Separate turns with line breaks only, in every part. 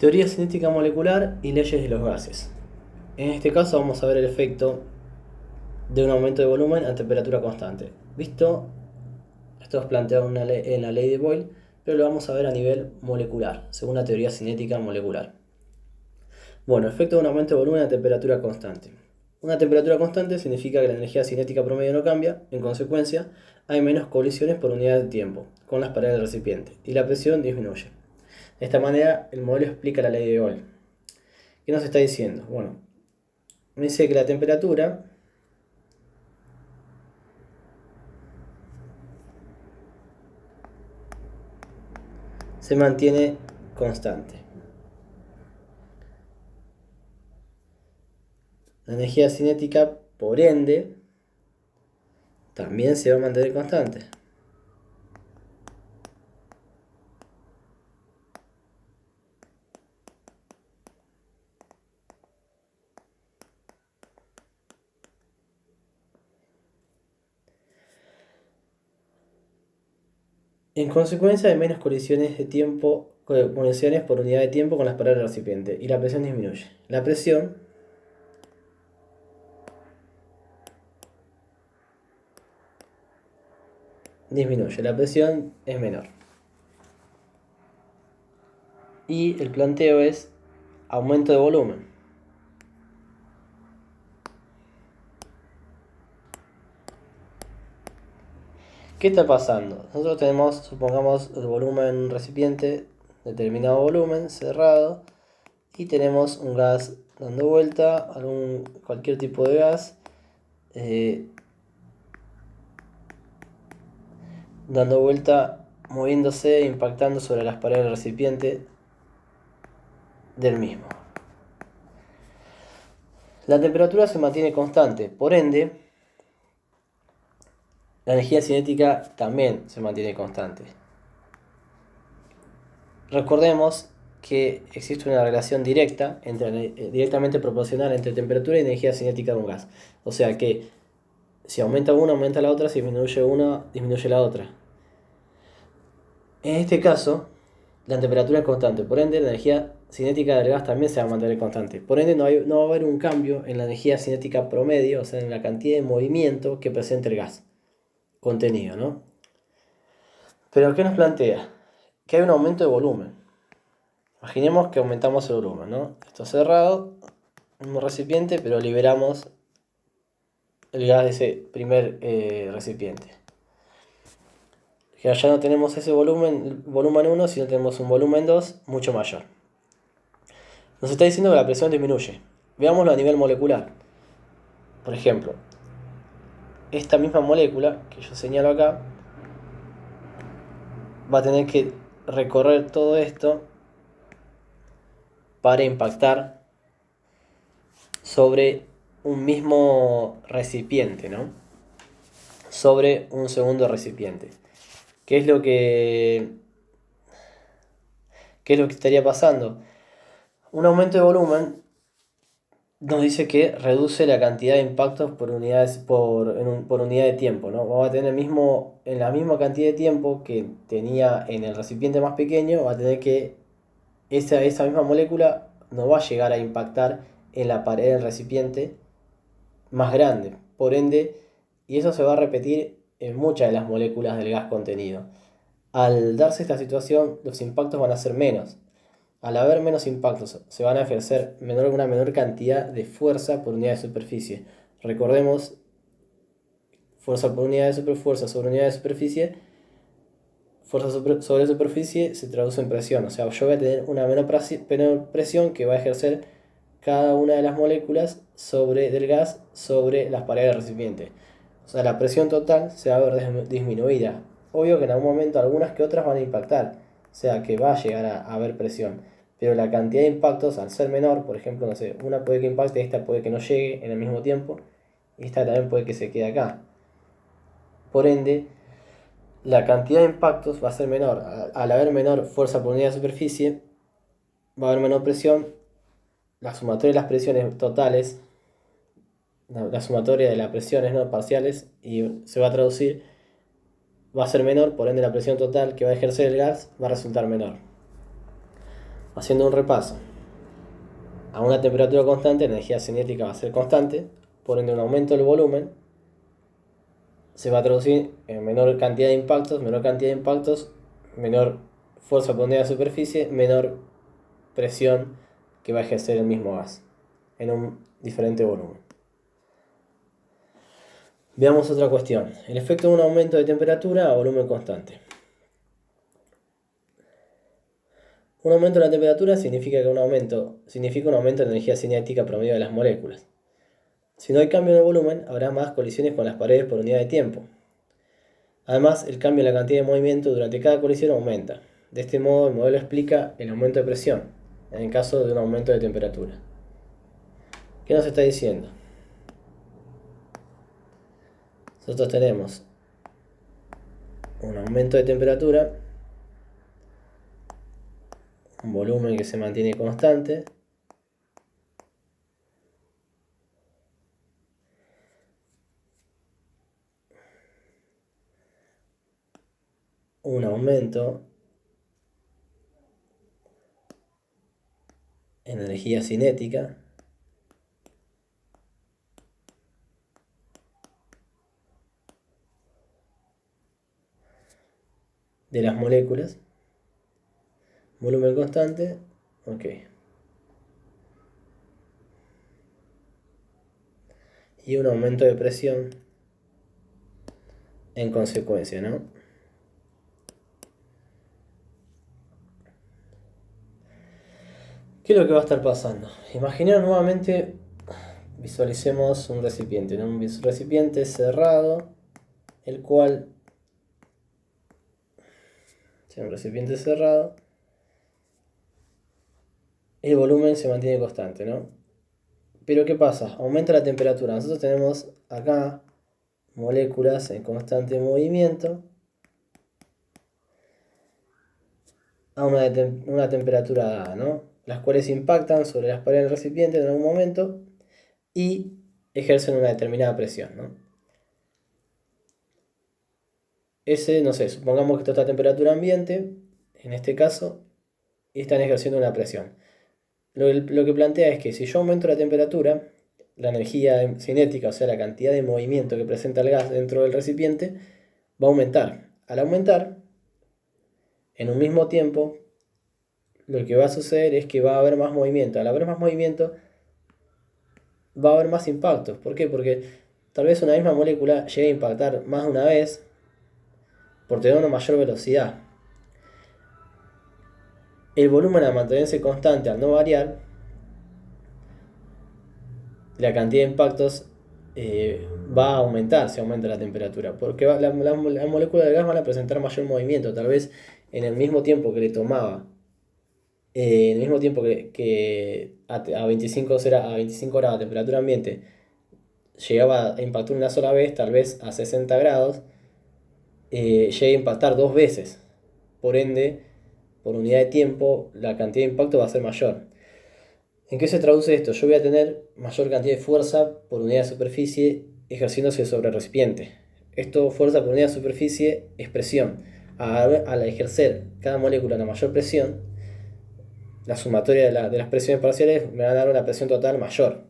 Teoría cinética molecular y leyes de los gases. En este caso vamos a ver el efecto de un aumento de volumen a temperatura constante. Visto, esto es planteado en la ley de Boyle, pero lo vamos a ver a nivel molecular, según la teoría cinética molecular. Bueno, efecto de un aumento de volumen a temperatura constante. Una temperatura constante significa que la energía cinética promedio no cambia, en consecuencia, hay menos colisiones por unidad de tiempo con las paredes del recipiente y la presión disminuye. De esta manera, el modelo explica la ley de Boyle. ¿Qué nos está diciendo? Bueno, me dice que la temperatura se mantiene constante. La energía cinética, por ende, también se va a mantener constante. En consecuencia, hay menos colisiones por unidad de tiempo con las paredes del recipiente y la presión disminuye. La presión disminuye, la presión es menor. Y el planteo es aumento de volumen. ¿Qué está pasando? Nosotros tenemos, supongamos, el volumen en un recipiente, determinado volumen, cerrado, y tenemos un gas dando vuelta, cualquier tipo de gas, dando vuelta, moviéndose, impactando sobre las paredes del recipiente del mismo. La temperatura se mantiene constante, por ende, la energía cinética también se mantiene constante. Recordemos que existe una relación directamente proporcional entre temperatura y energía cinética de un gas. O sea que si aumenta una, aumenta la otra, si disminuye una, disminuye la otra. En este caso, la temperatura es constante, por ende la energía cinética del gas también se va a mantener constante. Por ende no va a haber un cambio en la energía cinética promedio, o sea, en la cantidad de movimiento que presenta el gas contenido, ¿no? Pero ¿qué nos plantea? Que hay un aumento de volumen. Imaginemos que aumentamos el volumen, ¿no? Esto cerrado, mismo recipiente, pero liberamos el gas de ese primer recipiente. Ya no tenemos ese volumen 1, sino tenemos un volumen 2 mucho mayor. Nos está diciendo que la presión disminuye. Veámoslo a nivel molecular. Por ejemplo, esta misma molécula que yo señalo acá va a tener que recorrer todo esto para impactar sobre un mismo recipiente, ¿no? Sobre un segundo recipiente. ¿Qué es lo que estaría pasando? Un aumento de volumen nos dice que reduce la cantidad de impactos por unidad de tiempo, ¿no? Va a tener en la misma cantidad de tiempo que tenía en el recipiente más pequeño, va a tener que esa misma molécula no va a llegar a impactar en la pared del recipiente más grande. Por ende, y eso se va a repetir en muchas de las moléculas del gas contenido. Al darse esta situación, los impactos van a ser menos. Al haber menos impactos, se van a ejercer una menor cantidad de fuerza por unidad de superficie. Recordemos, fuerza por unidad de fuerza sobre unidad de superficie. Fuerza sobre superficie se traduce en presión. O sea, yo voy a tener una menor presión que va a ejercer cada una de las moléculas del gas sobre las paredes del recipiente. O sea, la presión total se va a ver disminuida. Obvio que en algún momento algunas que otras van a impactar. O sea, que va a llegar a haber presión. Pero la cantidad de impactos, al ser menor, por ejemplo, no sé, una puede que impacte, esta puede que no llegue en el mismo tiempo, y esta también puede que se quede acá. Por ende, la cantidad de impactos va a ser menor. Al haber menor fuerza por unidad de superficie, va a haber menor presión. La sumatoria de las presiones totales, la sumatoria de las presiones no parciales, y se va a traducir, va a ser menor, por ende la presión total que va a ejercer el gas va a resultar menor. Haciendo un repaso, a una temperatura constante la energía cinética va a ser constante, por ende un aumento del volumen se va a traducir en menor cantidad de impactos, menor fuerza por unidad de superficie, menor presión que va a ejercer el mismo gas en un diferente volumen. Veamos otra cuestión, el efecto de un aumento de temperatura a volumen constante. Un aumento de la temperatura significa un aumento de energía cinética promedio de las moléculas. Si no hay cambio en el volumen, habrá más colisiones con las paredes por unidad de tiempo. Además, el cambio en la cantidad de movimiento durante cada colisión aumenta. De este modo, el modelo explica el aumento de presión, en el caso de un aumento de temperatura. ¿Qué nos está diciendo? Nosotros tenemos un aumento de temperatura, un volumen que se mantiene constante, un aumento en energía cinética, de las moléculas, volumen constante, ok. Y un aumento de presión en consecuencia, ¿no? ¿Qué es lo que va a estar pasando? Imaginar nuevamente, visualicemos un recipiente, ¿no? Un recipiente cerrado, el cual, un recipiente cerrado, el volumen se mantiene constante, ¿no? Pero ¿qué pasa? Aumenta la temperatura. Nosotros tenemos acá moléculas en constante movimiento a una temperatura dada, ¿no? Las cuales impactan sobre las paredes del recipiente en algún momento y ejercen una determinada presión, ¿no? No sé, supongamos que esto está a temperatura ambiente, en este caso, y están ejerciendo una presión. Lo que plantea es que si yo aumento la temperatura, la energía cinética, o sea, la cantidad de movimiento que presenta el gas dentro del recipiente, va a aumentar. Al aumentar, en un mismo tiempo, lo que va a suceder es que va a haber más movimiento. Al haber más movimiento, va a haber más impactos. ¿Por qué? Porque tal vez una misma molécula llegue a impactar más de una vez por tener una mayor velocidad. El volumen al mantenerse constante, al no variar, la cantidad de impactos va a aumentar si aumenta la temperatura, porque las moléculas de gas van a presentar mayor movimiento, tal vez en el mismo tiempo que le tomaba, en el mismo tiempo que a 25 horas a temperatura ambiente llegaba a impactar una sola vez, tal vez a 60 grados, llegue a impactar dos veces. Por ende, por unidad de tiempo, la cantidad de impacto va a ser mayor. ¿En qué se traduce esto? Yo voy a tener mayor cantidad de fuerza por unidad de superficie ejerciéndose sobre el recipiente. Esto, fuerza por unidad de superficie, es presión. Al ejercer cada molécula una mayor presión, la sumatoria de las presiones parciales me va a dar una presión total mayor.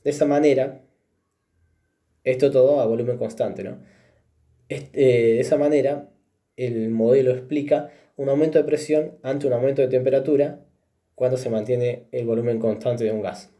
De esa manera, esto todo a volumen constante, ¿no? De esa manera, el modelo explica un aumento de presión ante un aumento de temperatura cuando se mantiene el volumen constante de un gas.